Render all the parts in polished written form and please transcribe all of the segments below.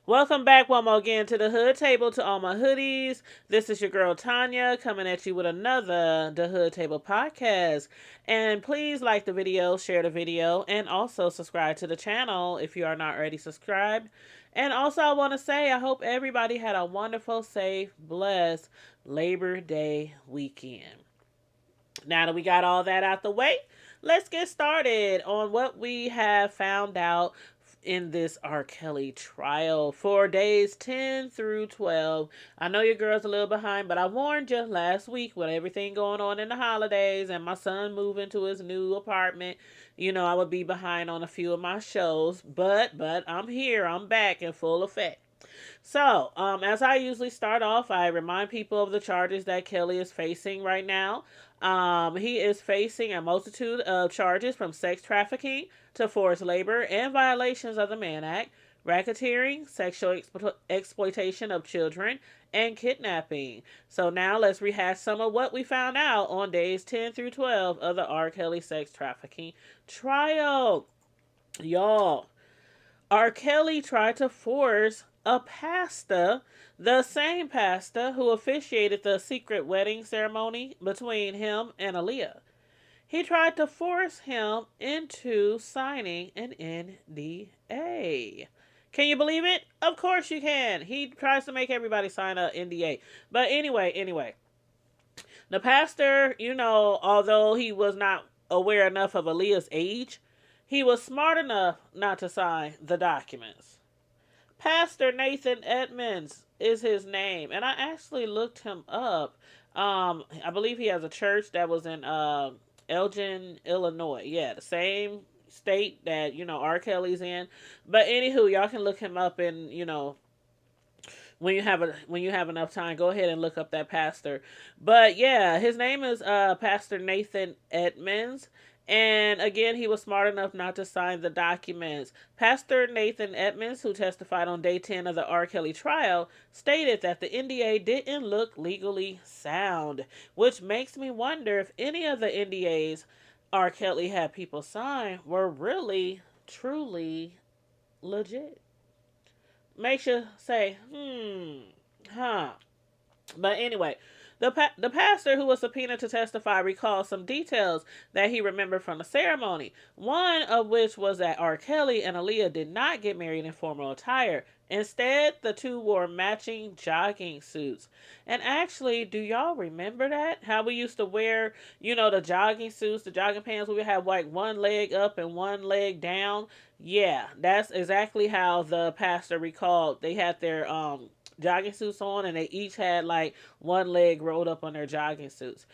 Welcome back one more again to the Hood Table, to all my hoodies. This is your girl Tanya coming at you with another The Hood Table podcast. And please like the video, share the video, and also subscribe to the channel if you are not already subscribed. And also I want to say I hope everybody had a wonderful, safe, blessed Labor Day weekend. Now that we got all that out the way, let's get started on what we have found out in this R. Kelly trial for days 10 through 12. I know your girl's a little behind, but I warned you last week with everything going on in the holidays and my son moving to his new apartment. I would be behind on a few of my shows, but I'm here. I'm back in full effect. So, as I usually start off, I remind people of the charges that Kelly is facing right now. He is facing a multitude of charges from sex trafficking to forced labor and violations of the Mann Act, racketeering, sexual exploitation of children, and kidnapping. So now let's rehash some of what we found out on days 10 through 12 of the R. Kelly sex trafficking trial. Y'all, R. Kelly tried to force a pastor, the same pastor who officiated the secret wedding ceremony between him and Aaliyah. He tried to force him into signing an NDA. Can you believe it? Of course you can. He tries to make everybody sign an NDA. But anyway, the pastor, although he was not aware enough of Aaliyah's age, he was smart enough not to sign the documents. Pastor Nathan Edmonds is his name, and I actually looked him up. I believe he has a church that was in Elgin, Illinois. Yeah, the same state that R. Kelly's in. But anywho, y'all can look him up, and when you have enough time, go ahead and look up that pastor. But yeah, his name is Pastor Nathan Edmonds. And again, he was smart enough not to sign the documents. Pastor Nathan Edmonds, who testified on day 10 of the R. Kelly trial, stated that the NDA didn't look legally sound, which makes me wonder if any of the NDAs R. Kelly had people sign were really, truly legit. Makes you say, huh. But anyway, the pastor who was subpoenaed to testify recalled some details that he remembered from the ceremony. One of which was that R. Kelly and Aaliyah did not get married in formal attire. Instead, the two wore matching jogging suits. And actually, do y'all remember that? How we used to wear, the jogging suits, the jogging pants, we would have like one leg up and one leg down. Yeah, that's exactly how the pastor recalled. They had their jogging suits on, and they each had like one leg rolled up on their jogging suits.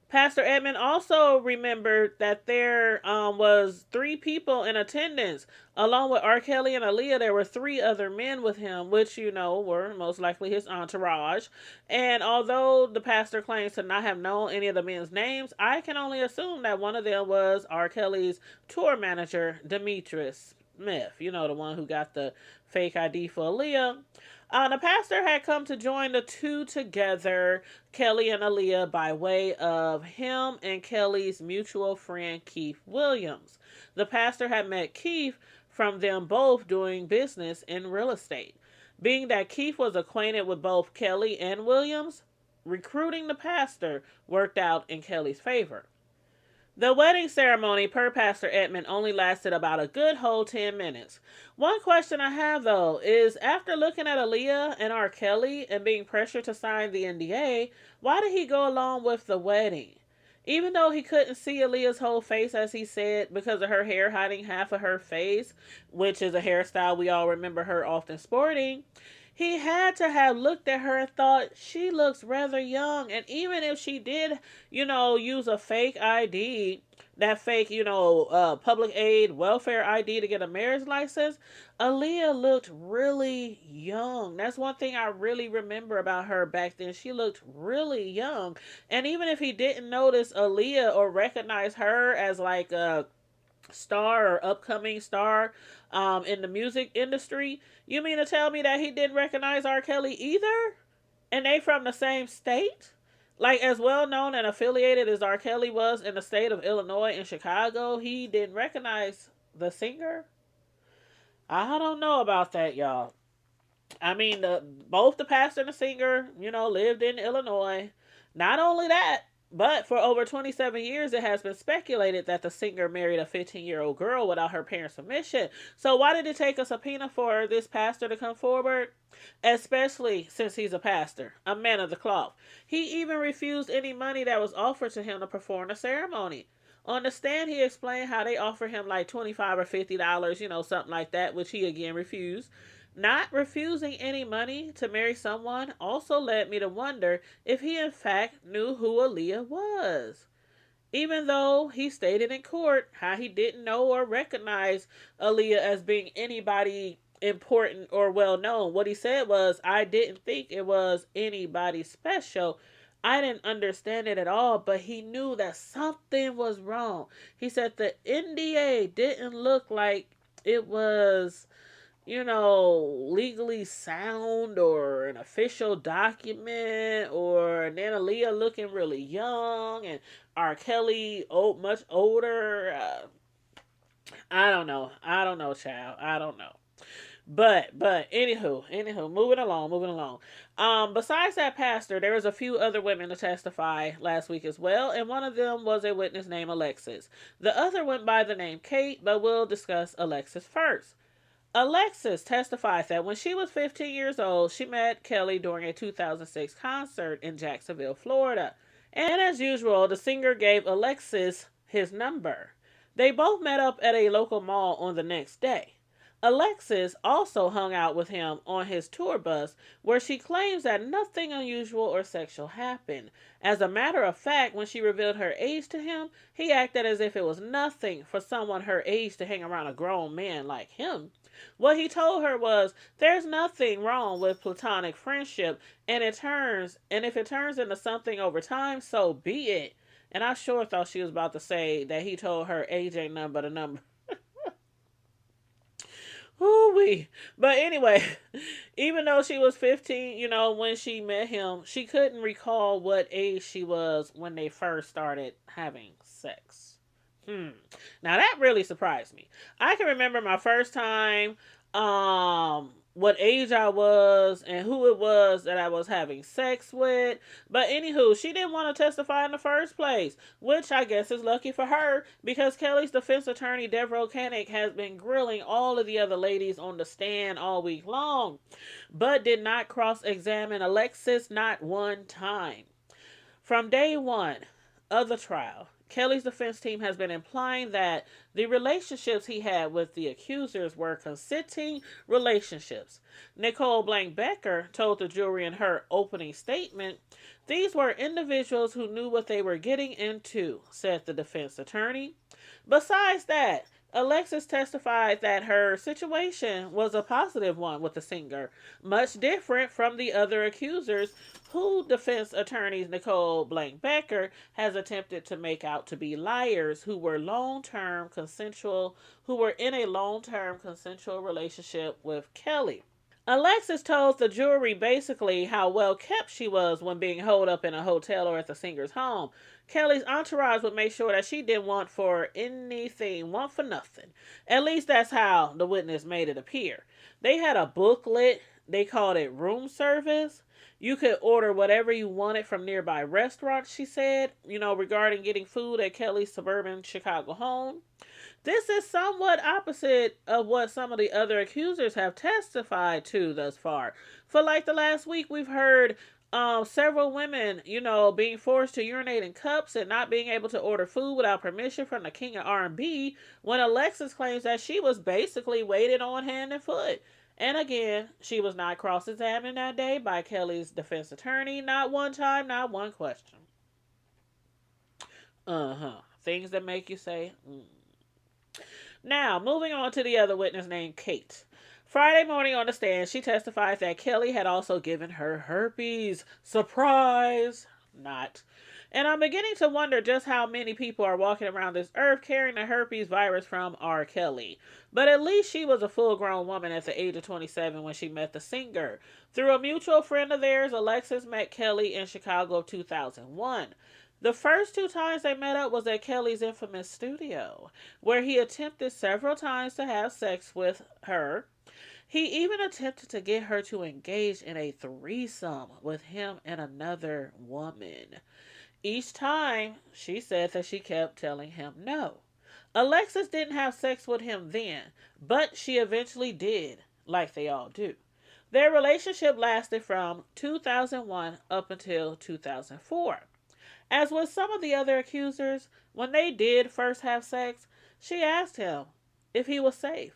Pastor Edmund also remembered that there was three people in attendance. Along with R. Kelly and Aaliyah, there were three other men with him, which, were most likely his entourage. And although the pastor claims to not have known any of the men's names, I can only assume that one of them was R. Kelly's tour manager, Demetrius Smith, the one who got the fake ID for Aaliyah. The pastor had come to join the two together, Kelly and Aaliyah, by way of him and Kelly's mutual friend, Keith Williams. The pastor had met Keith from them both doing business in real estate. Being that Keith was acquainted with both Kelly and Williams, recruiting the pastor worked out in Kelly's favor. The wedding ceremony, per Pastor Edmond, only lasted about a good whole 10 minutes. One question I have, though, is after looking at Aaliyah and R. Kelly and being pressured to sign the NDA, why did he go along with the wedding? Even though he couldn't see Aaliyah's whole face, as he said, because of her hair hiding half of her face, which is a hairstyle we all remember her often sporting, he had to have looked at her and thought she looks rather young. And even if she did, use a fake ID, that fake, public aid welfare ID to get a marriage license, Aaliyah looked really young. That's one thing I really remember about her back then. She looked really young. And even if he didn't notice Aaliyah or recognize her as like a star or upcoming star in the music industry, you mean to tell me that he didn't recognize R. Kelly either? And they from the same state? Like, as well known and affiliated as R. Kelly was in the state of Illinois and Chicago, he didn't recognize the singer? I don't know about that, y'all. I mean, both the pastor and the singer, lived in Illinois. Not only that, but for over 27 years, it has been speculated that the singer married a 15-year-old girl without her parents' permission. So, why did it take a subpoena for this pastor to come forward? Especially since he's a pastor, a man of the cloth. He even refused any money that was offered to him to perform the ceremony. On the stand, he explained how they offered him like $25 or $50, something like that, which he again refused. Not refusing any money to marry someone also led me to wonder if he in fact knew who Aaliyah was. Even though he stated in court how he didn't know or recognize Aaliyah as being anybody important or well known, what he said was, I didn't think it was anybody special. I didn't understand it at all, but he knew that something was wrong. He said the NDA didn't look like it was legally sound or an official document, or then Aaliyah looking really young and R. Kelly much older. I don't know. I don't know, child. I don't know. But anywho, moving along. Besides that pastor, there was a few other women to testify last week as well, and one of them was a witness named Alexis. The other went by the name Kate, but we'll discuss Alexis first. Alexis testified that when she was 15 years old, she met Kelly during a 2006 concert in Jacksonville, Florida. And as usual, the singer gave Alexis his number. They both met up at a local mall on the next day. Alexis also hung out with him on his tour bus, where she claims that nothing unusual or sexual happened. As a matter of fact, when she revealed her age to him, he acted as if it was nothing for someone her age to hang around a grown man like him. What he told her was, there's nothing wrong with platonic friendship, and if it turns into something over time, so be it. And I sure thought she was about to say that he told her age ain't nothing but a number. Ooh-wee. But anyway, even though she was 15, when she met him, she couldn't recall what age she was when they first started having sex. Now that really surprised me. I can remember my first time, what age I was and who it was that I was having sex with. But anywho, she didn't want to testify in the first place, which I guess is lucky for her, because Kelly's defense attorney, Deborah Koenig, has been grilling all of the other ladies on the stand all week long, but did not cross-examine Alexis not one time. From day one of the trial, Kelly's defense team has been implying that the relationships he had with the accusers were consenting relationships. Nicole Blank Becker told the jury in her opening statement, these were individuals who knew what they were getting into, said the defense attorney. Besides that, Alexis testified that her situation was a positive one with the singer, much different from the other accusers who defense attorneys Nicole Blank Becker has attempted to make out to be liars who were in a long-term consensual relationship with Kelly. Alexis told the jury basically how well kept she was when being holed up in a hotel or at the singer's home. Kelly's entourage would make sure that she didn't want for nothing. At least that's how the witness made it appear. They had a booklet, they called it room service. You could order whatever you wanted from nearby restaurants, she said, regarding getting food at Kelly's suburban Chicago home. This is somewhat opposite of what some of the other accusers have testified to thus far. For like the last week, we've heard several women, being forced to urinate in cups and not being able to order food without permission from the king of R&B, when Alexis claims that she was basically waited on hand and foot. And again, she was not cross-examined that day by Kelly's defense attorney. Not one time, not one question. Things that make you say, Now, moving on to the other witness named Kate. Friday morning on the stand, she testified that Kelly had also given her herpes. Surprise! Not. And I'm beginning to wonder just how many people are walking around this earth carrying the herpes virus from R. Kelly. But at least she was a full-grown woman at the age of 27 when she met the singer. Through a mutual friend of theirs, Alexis met Kelly in Chicago of 2001. The first two times they met up was at Kelly's infamous studio, where he attempted several times to have sex with her. He even attempted to get her to engage in a threesome with him and another woman. Each time, she said that she kept telling him no. Alexis didn't have sex with him then, but she eventually did, like they all do. Their relationship lasted from 2001 up until 2004. As with some of the other accusers, when they did first have sex, she asked him if he was safe.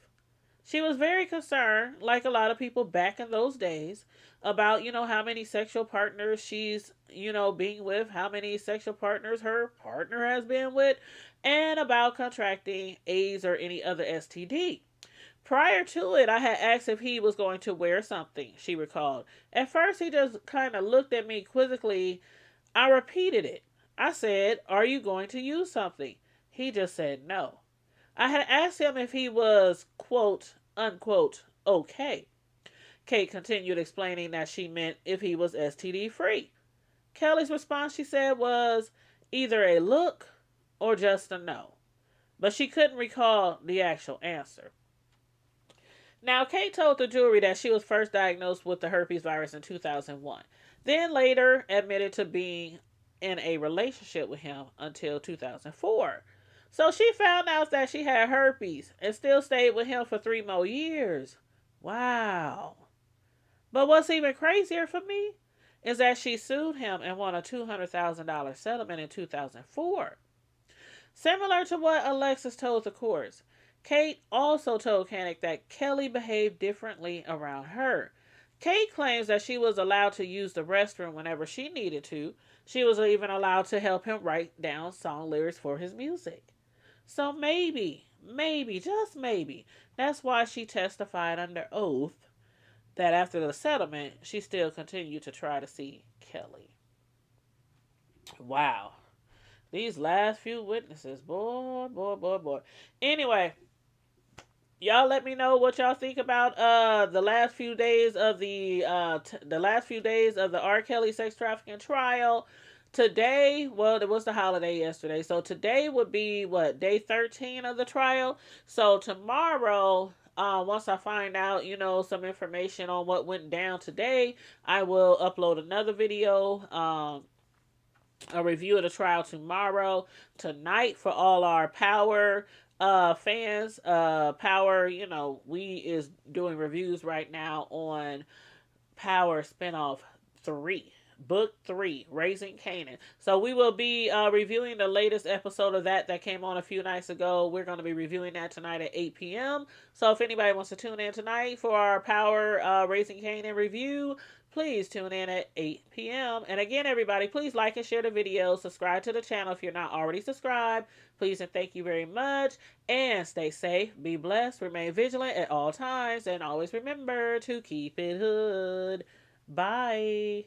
She was very concerned, like a lot of people back in those days, about, how many sexual partners she's, being with, how many sexual partners her partner has been with, and about contracting AIDS or any other STD. Prior to it, I had asked if he was going to wear something, she recalled. At first, he just kind of looked at me quizzically. I repeated it. I said, "Are you going to use something?" He just said no. I had asked him if he was, quote, unquote, okay. Kate continued explaining that she meant if he was STD free. Kelly's response, she said, was either a look or just a no. But she couldn't recall the actual answer. Now, Kate told the jury that she was first diagnosed with the herpes virus in 2001, then later admitted to being in a relationship with him until 2004. So she found out that she had herpes and still stayed with him for 3 more years. Wow. But what's even crazier for me is that she sued him and won a $200,000 settlement in 2004. Similar to what Alexis told the courts, Kate also told Canick that Kelly behaved differently around her. Kate claims that she was allowed to use the restroom whenever she needed to. She was even allowed to help him write down song lyrics for his music. So maybe, just maybe, that's why she testified under oath that after the settlement, she still continued to try to see Kelly. Wow. These last few witnesses, boy, boy, boy, boy. Anyway, y'all let me know what y'all think about the last few days of the last few days of the R. Kelly sex trafficking trial. Today, well, it was the holiday yesterday, so today would be what, day 13 of the trial. So tomorrow, once I find out, some information on what went down today, I will upload another video. A review of the trial tomorrow. Tonight, for all our Power fans, Power, we is doing reviews right now on Power spinoff 3. Book 3, Raising Canaan. So we will be reviewing the latest episode of that came on a few nights ago. We're going to be reviewing that tonight at 8 p.m. So if anybody wants to tune in tonight for our Power Raising Canaan review, please tune in at 8 p.m. And again, everybody, please like and share the video. Subscribe to the channel if you're not already subscribed. Please and thank you very much. And stay safe, be blessed, remain vigilant at all times, and always remember to keep it hood. Bye.